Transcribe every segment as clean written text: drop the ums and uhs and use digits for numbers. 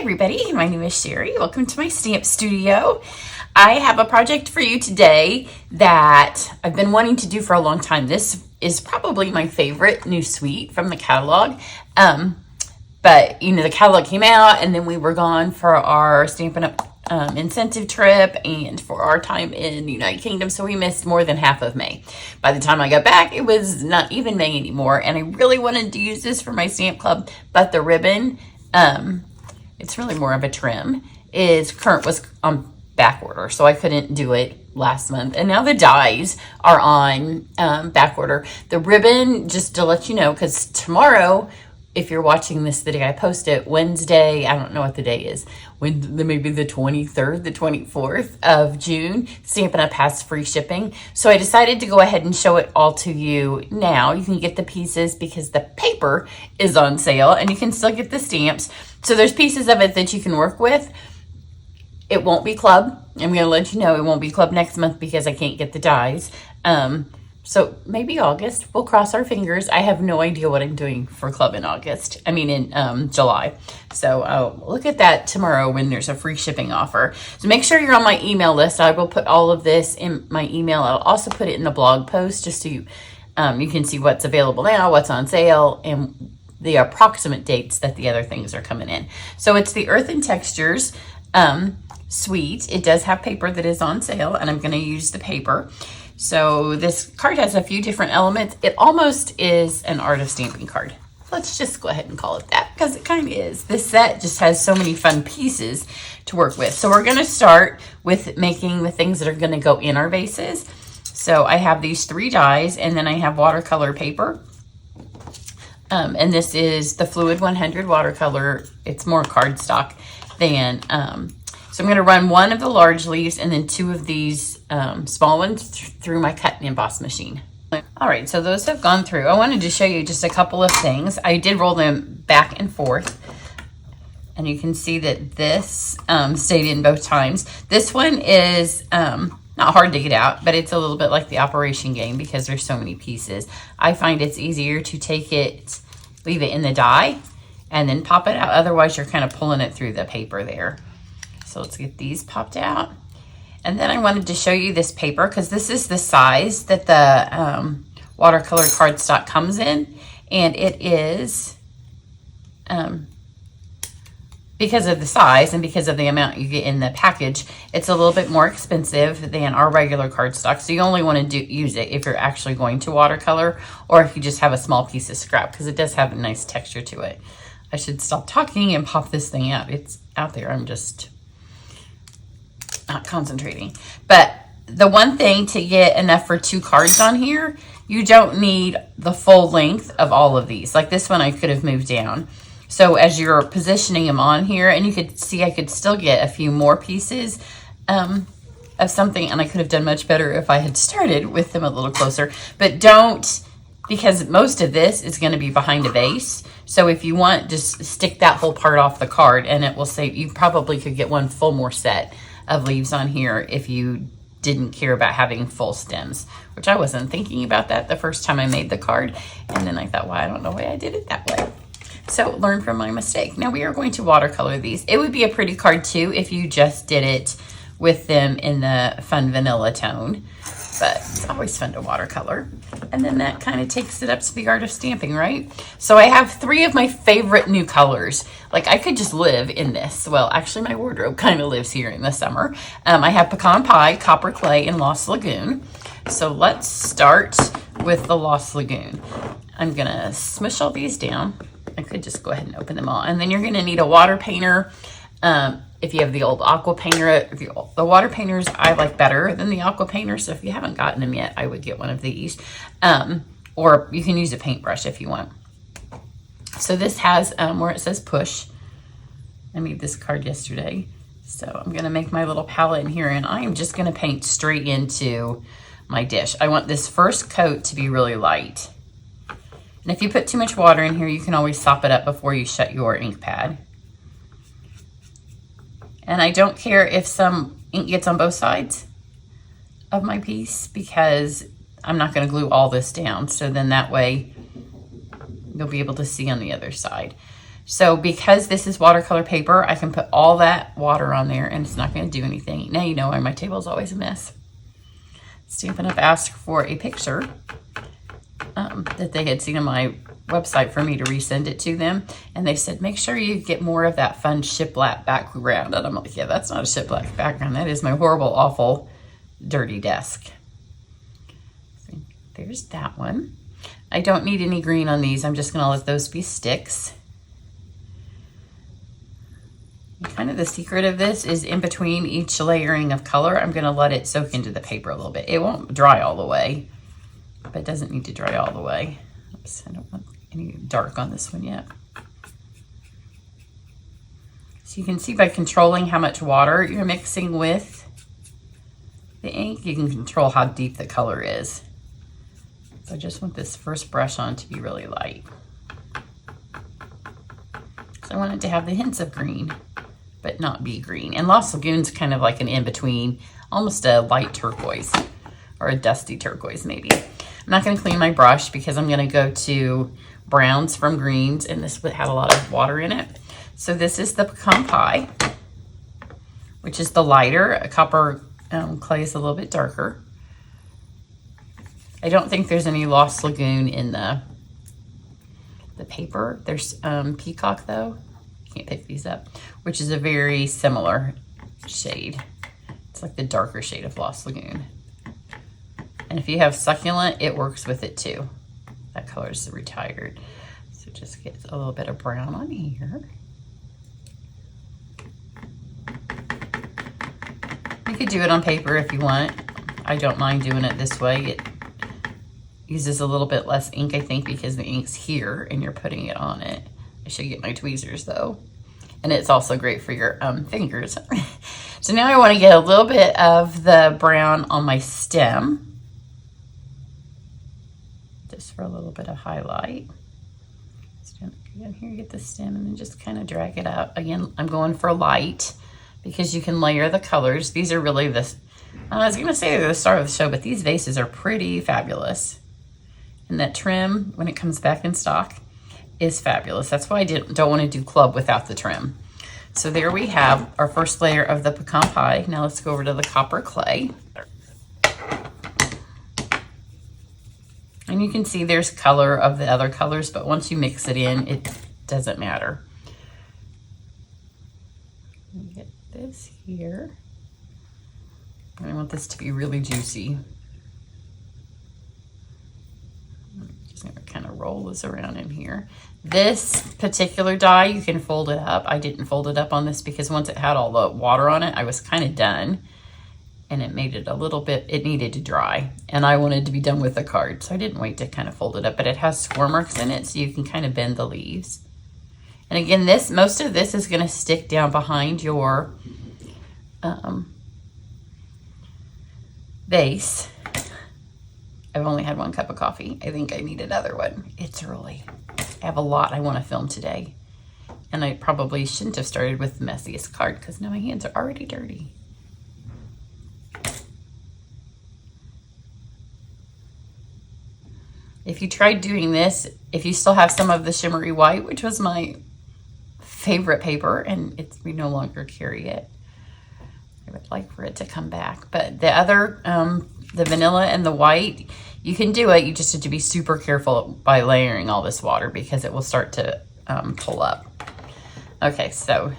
everybody, my name is Cheri. Welcome to my stamp studio. I have a project for you today that I've been wanting to do for a long time. This is probably my favorite new suite from the catalog. But you know, the catalog came out and then we were gone for our Stampin' Up! Incentive trip and for our time in the United Kingdom, so we missed more than half of May. By the time I got back, it was not even May anymore, and I really wanted to use this for my stamp club, but the ribbon, it's really more of a trim, was on back order, so I couldn't do it last month, and now the dies are on back order. The ribbon, just to let you know, because tomorrow, if you're watching this the day I post it, Wednesday, I don't know what the day is, maybe the 23rd, the 24th of June, Stampin' Up! Has free shipping. So I decided to go ahead and show it all to you now. You can get the pieces because the paper is on sale and you can still get the stamps. So there's pieces of it that you can work with. It won't be club. I'm going to let you know it won't be club next month because I can't get the dies. So maybe August, we'll cross our fingers. I have no idea what I'm doing for club in in July. So I'll look at that tomorrow when there's a free shipping offer. So make sure you're on my email list. I will put all of this in my email. I'll also put it in the blog post just so you can see what's available now, what's on sale, and the approximate dates that the other things are coming in. So it's the Earthen Textures suite. It does have paper that is on sale, and I'm going to use the paper. So this card has a few different elements. It almost is an art of stamping card. Let's just go ahead and call it that because it kind of is. This set just has so many fun pieces to work with. So we're going to start with making the things that are going to go in our vases. So I have these 3 dies and then I have watercolor paper. And this is the Fluid 100 watercolor. It's more cardstock than... So I'm going to run 1 of the large leaves and then 2 of these small ones through my cut and emboss machine. All right, so those have gone through. I wanted to show you just a couple of things. I did roll them back and forth. And you can see that this stayed in both times. This one is not hard to get out, but it's a little bit like the Operation game because there's so many pieces. I find it's easier to take it, leave it in the die, and then pop it out. Otherwise, you're kind of pulling it through the paper there. So let's get these popped out. And then I wanted to show you this paper because this is the size that the watercolor cardstock comes in. And it is, because of the size and because of the amount you get in the package, it's a little bit more expensive than our regular cardstock. So you only want to use it if you're actually going to watercolor or if you just have a small piece of scrap because it does have a nice texture to it. I should stop talking and pop this thing out. It's out there. I'm just... not concentrating. But the one thing to get enough for 2 cards on here, you don't need the full length of all of these. Like this one I could have moved down. So as you're positioning them on here, and you could see I could still get a few more pieces of something, and I could have done much better if I had started with them a little closer. But don't, because most of this is going to be behind a vase. So if you want, just stick that whole part off the card and it will save, you probably could get one full more set of leaves on here if you didn't care about having full stems, which I wasn't thinking about that the first time I made the card. And then I thought, well, I don't know why I did it that way. So learn from my mistake. Now we are going to watercolor these. It would be a pretty card too if you just did it with them in the fun vanilla tone, but it's always fun to watercolor. And then that kind of takes it up to the art of stamping, right? So I have 3 of my favorite new colors. Like I could just live in this. Well, actually my wardrobe kind of lives here in the summer. I have Pecan Pie, Copper Clay, and Lost Lagoon. So let's start with the Lost Lagoon. I'm gonna smush all these down. I could just go ahead and open them all. And then you're gonna need a water painter. If you have the old aqua painter, the water painters I like better than the aqua painters. So if you haven't gotten them yet, I would get one of these. Or you can use a paintbrush if you want. So this has where it says push. I made this card yesterday. So I'm going to make my little palette in here and I am just going to paint straight into my dish. I want this first coat to be really light. And if you put too much water in here, you can always sop it up before you shut your ink pad. And I don't care if some ink gets on both sides of my piece because I'm not going to glue all this down. So then that way you'll be able to see on the other side. So because this is watercolor paper, I can put all that water on there and it's not going to do anything. Now you know why my table is always a mess. Stampin' Up! Asked for a picture that they had seen on my website for me to resend it to them. And they said, make sure you get more of that fun shiplap background. And I'm like, yeah, that's not a shiplap background. That is my horrible, awful, dirty desk. So there's that one. I don't need any green on these. I'm just going to let those be sticks. And kind of the secret of this is in between each layering of color, I'm going to let it soak into the paper a little bit. It won't dry all the way, but it doesn't need to dry all the way. Oops, I don't want any dark on this one yet. So you can see by controlling how much water you're mixing with the ink, you can control how deep the color is. So I just want this first brush on to be really light. So I want it to have the hints of green, but not be green. And Lost Lagoon's kind of like an in-between, almost a light turquoise or a dusty turquoise maybe. I'm not going to clean my brush because I'm going to go to browns from greens, and this had a lot of water in it. So this is the pecan pie, which is the lighter. A copper clay is a little bit darker. I don't think there's any Lost Lagoon in the paper. There's Peacock though. Can't pick these up, which is a very similar shade. It's like the darker shade of Lost Lagoon. And if you have Succulent, it works with it too. That color is retired. So just get a little bit of brown on here. You could do it on paper if you want. I don't mind doing it this way. It uses a little bit less ink, I think, because the ink's here and you're putting it on it. I should get my tweezers though. And it's also great for your fingers. So now I want to get a little bit of the brown on my stem. Just for a little bit of highlight. Again, here you get the stem and then just kind of drag it out. Again, I'm going for light because you can layer the colors. These are really I was going to say they're the star of the show, but these vases are pretty fabulous. And that trim, when it comes back in stock, is fabulous. That's why I don't want to do club without the trim. So there we have our first layer of the pecan pie. Now let's go over to the copper clay. And you can see there's color of the other colors, but once you mix it in, it doesn't matter. Get this here. I want this to be really juicy. I'm just gonna kind of roll this around in here. This particular die, you can fold it up. I didn't fold it up on this because once it had all the water on it, I was kind of done. And it made it a little bit, it needed to dry. And I wanted to be done with the card, so I didn't wait to kind of fold it up. But it has score marks in it, so you can kind of bend the leaves. And again, most of this is going to stick down behind your base. I've only had 1 cup of coffee. I think I need another one. It's early. I have a lot I want to film today. And I probably shouldn't have started with the messiest card because now my hands are already dirty. If you tried doing this, if you still have some of the shimmery white, which was my favorite paper, and we no longer carry it, I would like for it to come back. But the other, the vanilla and the white, you can do it. You just have to be super careful by layering all this water because it will start to pull up. Okay, so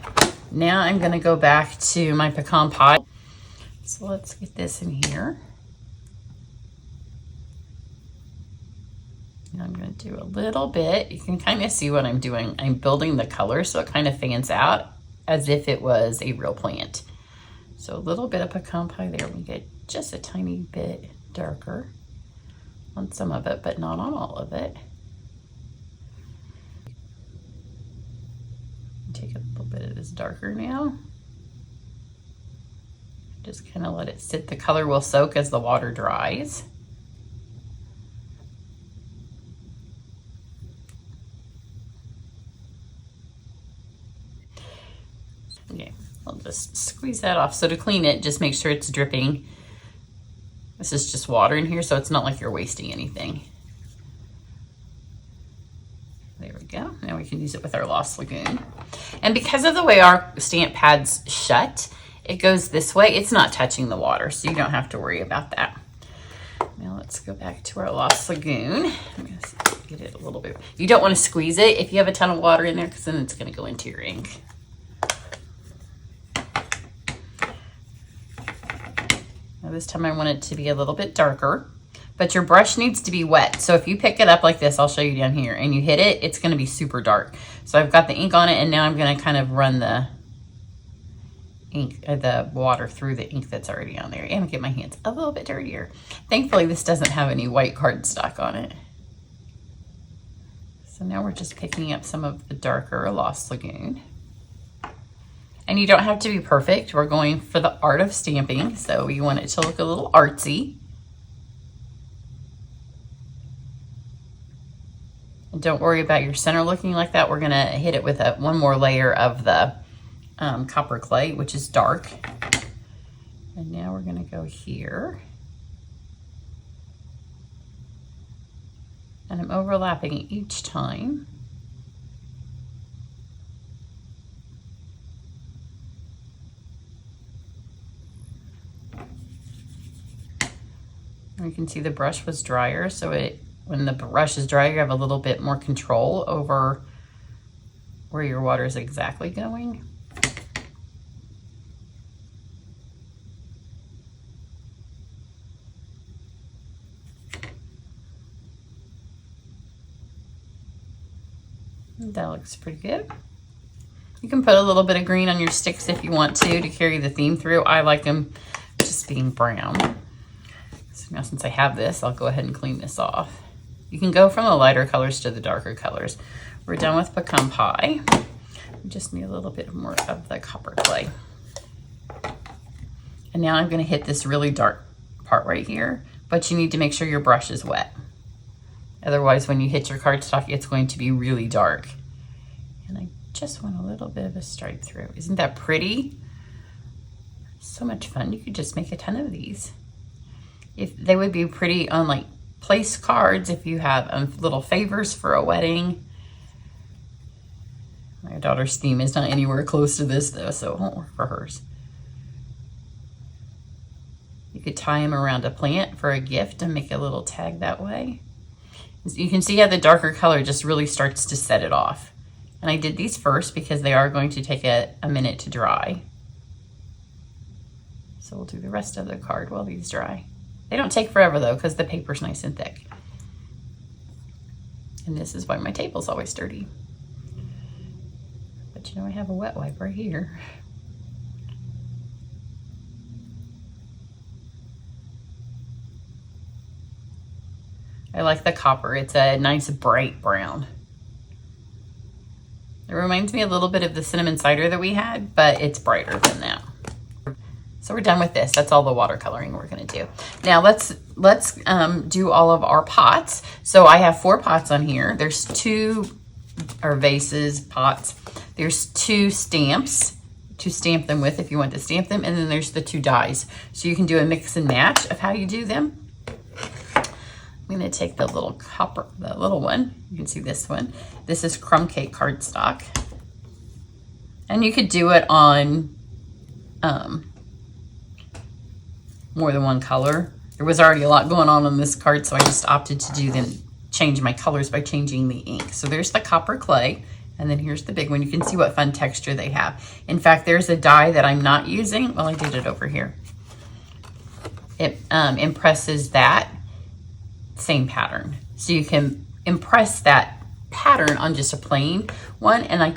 now I'm going to go back to my pecan pie. So let's get this in here. And I'm going to do a little bit. You can kind of see what I'm doing. I'm building the color so it kind of fans out as if it was a real plant. So a little bit of pecan pie there. We get just a tiny bit darker on some of it, but not on all of it. Take a little bit of this darker now. Just kind of let it sit. The color will soak as the water dries. Okay, I'll just squeeze that off. So to clean it, just make sure it's dripping. This is just water in here, so it's not like you're wasting anything. There we go. Now we can use it with our Lost Lagoon. And because of the way our stamp pad's shut, it goes this way. It's not touching the water, so you don't have to worry about that. Now let's go back to our Lost Lagoon. I'm going to get it a little bit. You don't want to squeeze it if you have a ton of water in there, because then it's going to go into your ink. Now this time I want it to be a little bit darker, but your brush needs to be wet. So if you pick it up like this, I'll show you down here, and you hit it, it's going to be super dark. So I've got the ink on it, and now I'm going to kind of run the ink, the water through the ink that's already on there, and get my hands a little bit dirtier. Thankfully, this doesn't have any white cardstock on it. So now we're just picking up some of the darker Lost Lagoon. And you don't have to be perfect. We're going for the art of stamping, so we want it to look a little artsy. And don't worry about your center looking like that. We're gonna hit it with one more layer of the copper clay, which is dark. And now we're gonna go here. And I'm overlapping it each time. And you can see the brush was drier, so when the brush is dry, you have a little bit more control over where your water is exactly going. That looks pretty good. You can put a little bit of green on your sticks if you want to carry the theme through. I like them just being brown. So now since I have this, I'll go ahead and clean this off. You can go from the lighter colors to the darker colors. We're done with pecan pie. We just need a little bit more of the copper clay. And now I'm going to hit this really dark part right here, but you need to make sure your brush is wet. Otherwise, when you hit your cardstock, it's going to be really dark. And I just want a little bit of a stripe through. Isn't that pretty? So much fun. You could just make a ton of these. If they would be pretty on like place cards, if you have little favors for a wedding. My daughter's theme is not anywhere close to this though, so it won't work for hers. You could tie them around a plant for a gift and make a little tag that way. You can see how the darker color just really starts to set it off. And I did these first because they are going to take a minute to dry. So we'll do the rest of the card while these dry. They don't take forever though, because the paper's nice and thick. And this is why my table's always dirty. But you know, I have a wet wipe right here. I like the copper. It's a nice bright brown. It reminds me a little bit of the cinnamon cider that we had, but it's brighter than that. So we're done with this. That's all the watercoloring we're gonna do. Now let's do all of our pots. So I have 4 pots on here. There's 2, or vases, pots. There's 2 stamps to stamp them with if you want to stamp them, and then there's the 2 dies. So you can do a mix and match of how you do them. I'm gonna take the little copper, the little one. You can see this one. This is crumb cake cardstock. And you could do it on more than one color. There was already a lot going on this card, so I just opted to change my colors by changing the ink. So there's the copper clay, and then here's the big one. You can see what fun texture they have. In fact, there's a die that I'm not using. Well, I did it over here. It impresses that same pattern. So you can impress that pattern on just a plain one. And I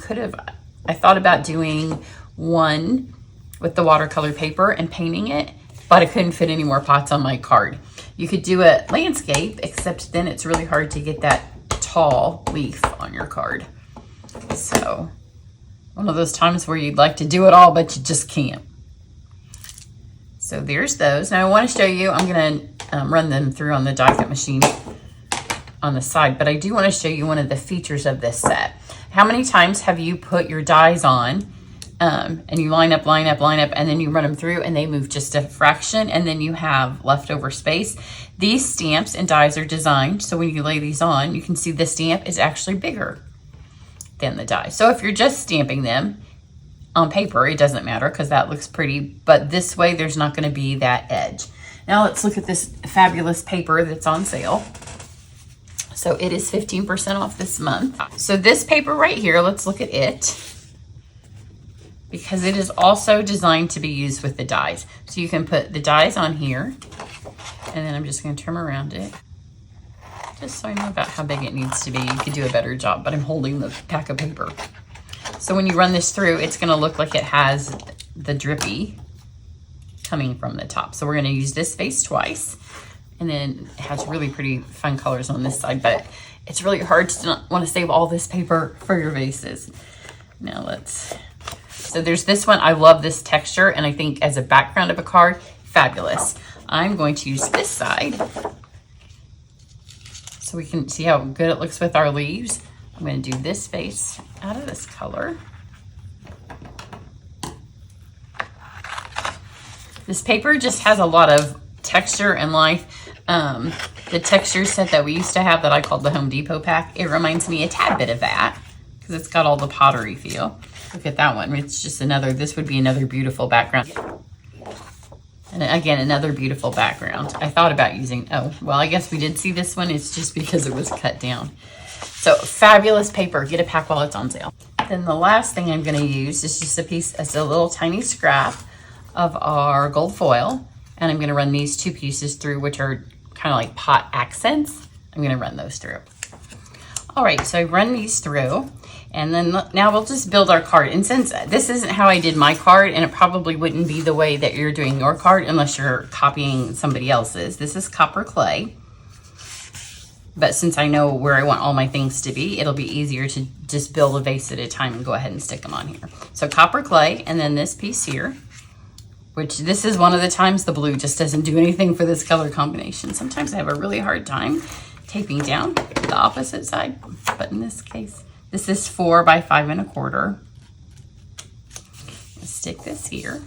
thought about doing one with the watercolor paper and painting it, but I couldn't fit any more pots on my card. You could do a landscape, except then it's really hard to get that tall leaf on your card. So one of those times where you'd like to do it all, but you just can't. So there's those. Now I want to show you, I'm going to run them through on the die cut machine on the side, but I do want to show you one of the features of this set. How many times have you put your dies on and you line up, and then you run them through and they move just a fraction, and then you have leftover space? These stamps and dies are designed so when you lay these on, you can see the stamp is actually bigger skin the die. So if you're just stamping them on paper, it doesn't matter because that looks pretty, but this way there's not going to be that edge. Now let's look at this fabulous paper that's on sale. So it is 15% off this month. So this paper right here, let's look at it, because it is also designed to be used with the dies. So you can put the dies on here, and then I'm just going to trim around it, just so I know about how big it needs to be. You could do a better job, but I'm holding the pack of paper. So when you run this through, it's going to look like it has the drippy coming from the top. So we're going to use this face twice. And then it has really pretty fun colors on this side, but it's really hard to not want to save all this paper for your vases. Now so there's this one. I love this texture, and I think as a background of a card, fabulous. I'm going to use this side so we can see how good it looks with our leaves. I'm going to do this face out of this color. This paper just has a lot of texture and life. The texture set that we used to have that I called the Home Depot pack, it reminds me a tad bit of that because it's got all the pottery feel. Look at that one. It's just this would be another beautiful background. And again, another beautiful background. I thought about using, I guess we did see this one. It's just because it was cut down. So fabulous paper. Get a pack while it's on sale. Then the last thing I'm going to use is just a little tiny scrap of our gold foil. And I'm going to run these two pieces through, which are kind of like pot accents. I'm going to run those through. All right, so I run these through, and then now we'll just build our card. And since this isn't how I did my card, and it probably wouldn't be the way that you're doing your card unless you're copying somebody else's. This is copper clay. But since I know where I want all my things to be, it'll be easier to just build a vase at a time and go ahead and stick them on here. So copper clay, and then this piece here, which this is one of the times the blue just doesn't do anything for this color combination. Sometimes I have a really hard time taping down the opposite side, but in this case, this is 4 by 5 1/4. Let's stick this here.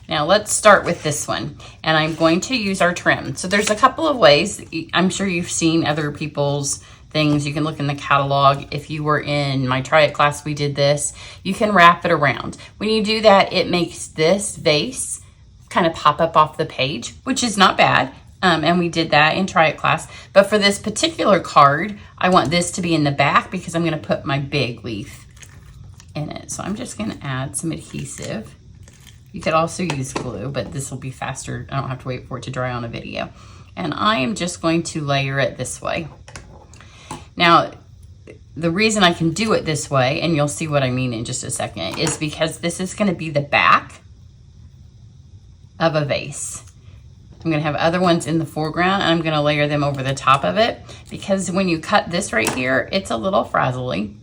Now let's start with this one, and I'm going to use our trim. So there's a couple of ways. I'm sure you've seen other people's things. You can look in the catalog. If you were in my Try It class, we did this. You can wrap it around. When you do that, it makes this vase kind of pop up off the page, which is not bad. And we did that in Try It class. But for this particular card, I want this to be in the back because I'm going to put my big leaf in it. So I'm just going to add some adhesive. You could also use glue, but this will be faster. I don't have to wait for it to dry on a video. And I am just going to layer it this way. Now, the reason I can do it this way, and you'll see what I mean in just a second, is because this is going to be the back of a vase. I'm going to have other ones in the foreground, and I'm going to layer them over the top of it, because when you cut this right here, it's a little frazzly,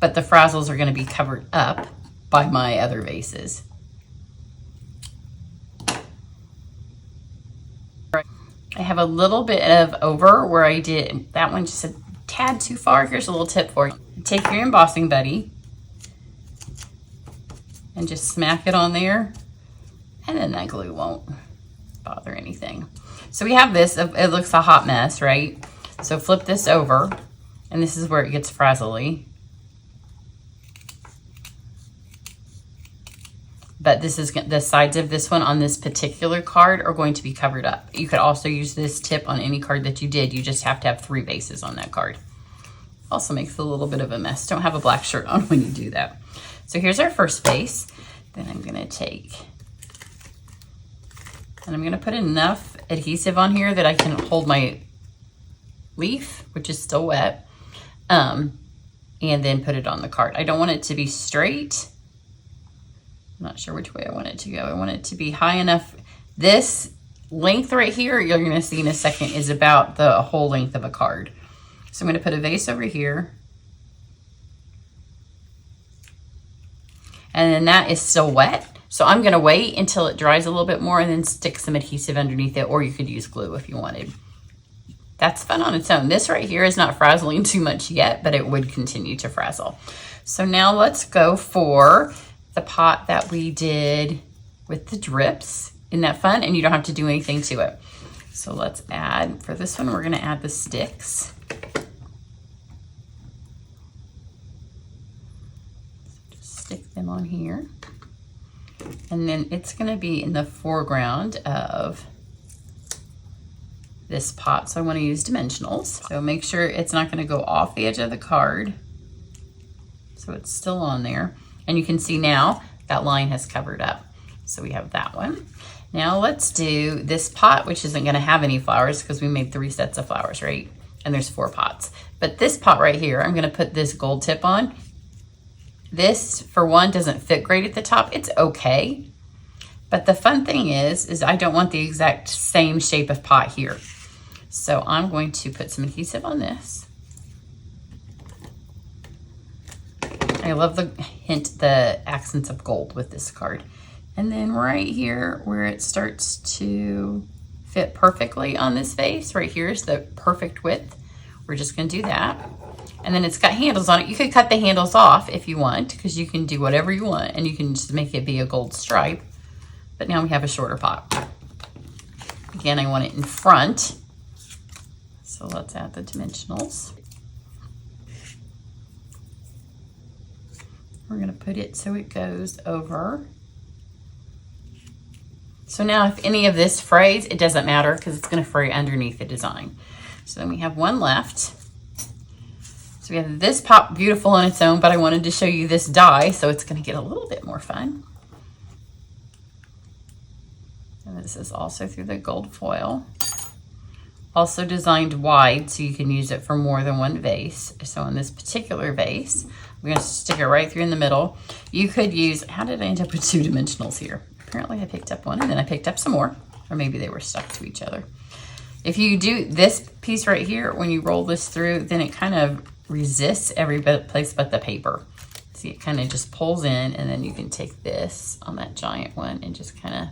but the frazzles are going to be covered up by my other vases. I have a little bit of over where I did that one just a tad too far. Here's a little tip for you. Take your embossing buddy and just smack it on there, and then that glue won't bother anything. So we have this. It looks a hot mess, right? So flip this over, and this is where it gets frazzly. But this is the sides of this one on this particular card are going to be covered up. You could also use this tip on any card that you did. You just have to have 3 bases on that card. Also makes a little bit of a mess. Don't have a black shirt on when you do that. So here's our first base. Then I'm going to take, and I'm going to put enough adhesive on here that I can hold my leaf, which is still wet, and then put it on the card. I don't want it to be straight. I'm not sure which way I want it to go. I want it to be high enough. This length right here, you're going to see in a second, is about the whole length of a card. So I'm going to put a vase over here. And then that is still wet. So I'm going to wait until it dries a little bit more and then stick some adhesive underneath it, or you could use glue if you wanted. That's fun on its own. This right here is not frazzling too much yet, but it would continue to frazzle. So now let's go for the pot that we did with the drips. Isn't that fun? And you don't have to do anything to it. So let's add, for this one, we're going to add the sticks. stick them on here. And then it's going to be in the foreground of this pot. So I want to use dimensionals. So make sure it's not going to go off the edge of the card. So it's still on there. And you can see now that line has covered up. So we have that one. Now let's do this pot, which isn't going to have any flowers because we made 3 sets of flowers, right? And there's 4 pots. But this pot right here, I'm going to put this gold tip on. This, for one, doesn't fit great at the top. It's okay. But the fun thing is I don't want the exact same shape of pot here. So I'm going to put some adhesive on this. I love the accents of gold with this card. And then right here where it starts to fit perfectly on this vase, right here is the perfect width. We're just going to do that. And then it's got handles on it. You could cut the handles off if you want, because you can do whatever you want and you can just make it be a gold stripe. But now we have a shorter pot. Again, I want it in front. So let's add the dimensionals. We're going to put it so it goes over. So now if any of this frays, it doesn't matter because it's going to fray underneath the design. So then we have one left. So we have this pot beautiful on its own, but I wanted to show you this die, so it's going to get a little bit more fun. And this is also through the gold foil. Also designed wide, so you can use it for more than one vase. So in this particular vase, we're going to stick it right through in the middle. You could use, how did I end up with 2 dimensionals here? Apparently I picked up one and then I picked up some more, or maybe they were stuck to each other. If you do this piece right here, when you roll this through, then it kind of resists every place but the paper. See, it kind of just pulls in, and then you can take this on that giant one and just kind of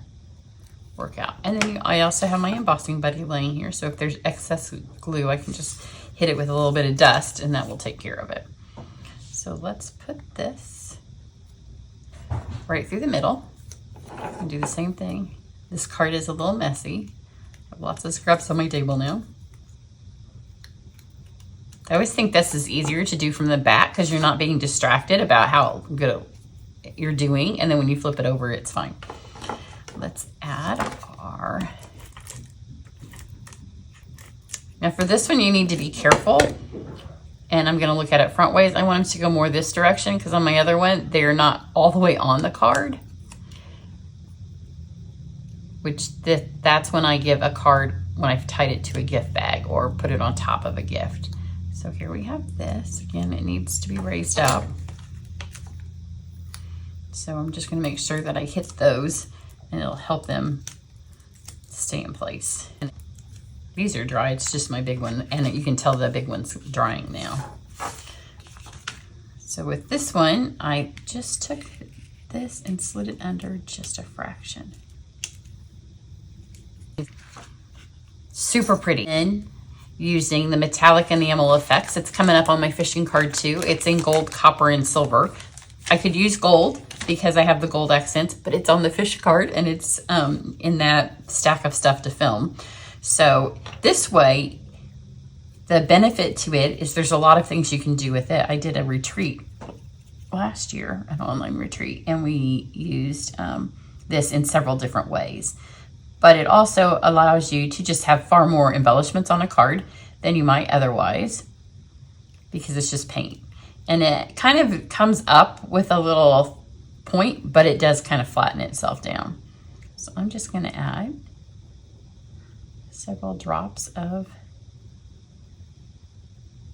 work out. And then I also have my embossing buddy laying here, so if there's excess glue, I can just hit it with a little bit of dust and that will take care of it. So let's put this right through the middle and do the same thing. This card is a little messy. I have lots of scraps on my table now. I always think this is easier to do from the back because you're not being distracted about how good you're doing, and then when you flip it over, it's fine. Let's add our... Now for this one, you need to be careful, and I'm going to look at it front ways. I want them to go more this direction because on my other one, they're not all the way on the card, which that's when I give a card when I've tied it to a gift bag or put it on top of a gift. So here we have this. Again, it needs to be raised up. So I'm just going to make sure that I hit those, and it'll help them stay in place. And these are dry. It's just my big one, and you can tell the big one's drying now. So with this one, I just took this and slid it under just a fraction. Super pretty. And using the metallic enamel effects. It's coming up on my fishing card too. It's in gold, copper, and silver. I could use gold because I have the gold accents, but it's on the fish card and it's in that stack of stuff to film. So this way, the benefit to it is there's a lot of things you can do with it. I did a retreat last year, an online retreat, and we used this in several different ways. But it also allows you to just have far more embellishments on a card than you might otherwise because it's just paint. And it kind of comes up with a little point, but it does kind of flatten itself down. So I'm just going to add several drops of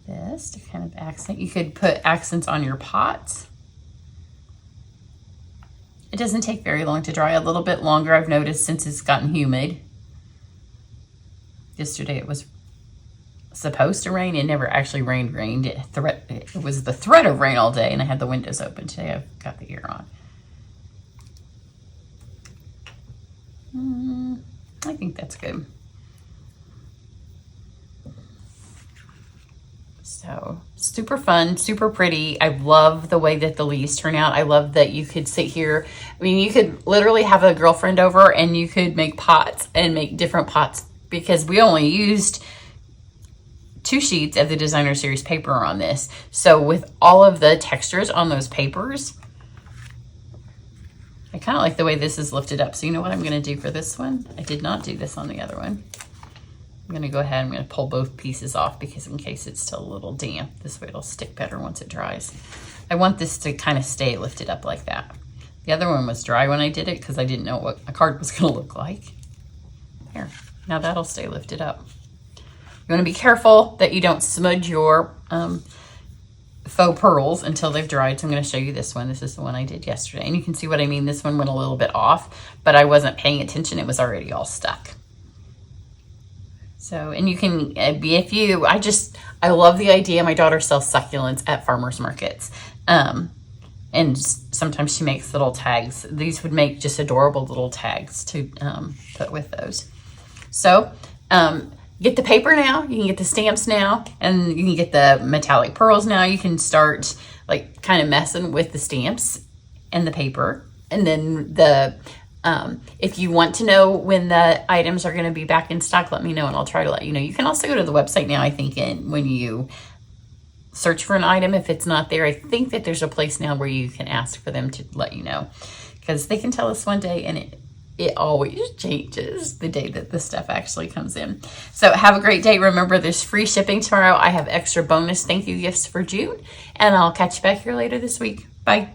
this to kind of accent. You could put accents on your pots. It doesn't take very long to dry, a little bit longer I've noticed since it's gotten humid. Yesterday it was supposed to rain. It never actually rained. It was the threat of rain all day, and I had the windows open. Today I've got the air on. I think that's good. So super fun, super pretty. I love the way that the leaves turn out. I love that you could sit here. I mean, you could literally have a girlfriend over and you could make pots and make different pots because we only used 2 sheets of the designer series paper on this. So with all of the textures on those papers, I kind of like the way this is lifted up. So you know what I'm going to do for this one? I did not do this on the other one. I'm going to go ahead, I'm going to pull both pieces off because in case it's still a little damp, this way it'll stick better once it dries. I want this to kind of stay lifted up like that. The other one was dry when I did it because I didn't know what a card was going to look like. There, now that'll stay lifted up. You want to be careful that you don't smudge your faux pearls until they've dried. So I'm going to show you this one. This is the one I did yesterday. And you can see what I mean. This one went a little bit off, but I wasn't paying attention. It was already all stuck. So, and you can be, if you, I love the idea. My daughter sells succulents at farmers markets. And sometimes she makes little tags. These would make just adorable little tags to put with those. So, get the paper now, you can get the stamps now, and you can get the metallic pearls now. You can start like kind of messing with the stamps and the paper. And then if you want to know when the items are going to be back in stock, let me know and I'll try to let you know. You can also go to the website now, I think, and when you search for an item, if it's not there, I think that there's a place now where you can ask for them to let you know, because they can tell us one day and it always changes the day that the stuff actually comes in. So have a great day. Remember, there's free shipping tomorrow. I have extra bonus thank you gifts for June, and I'll catch you back here later this week. Bye.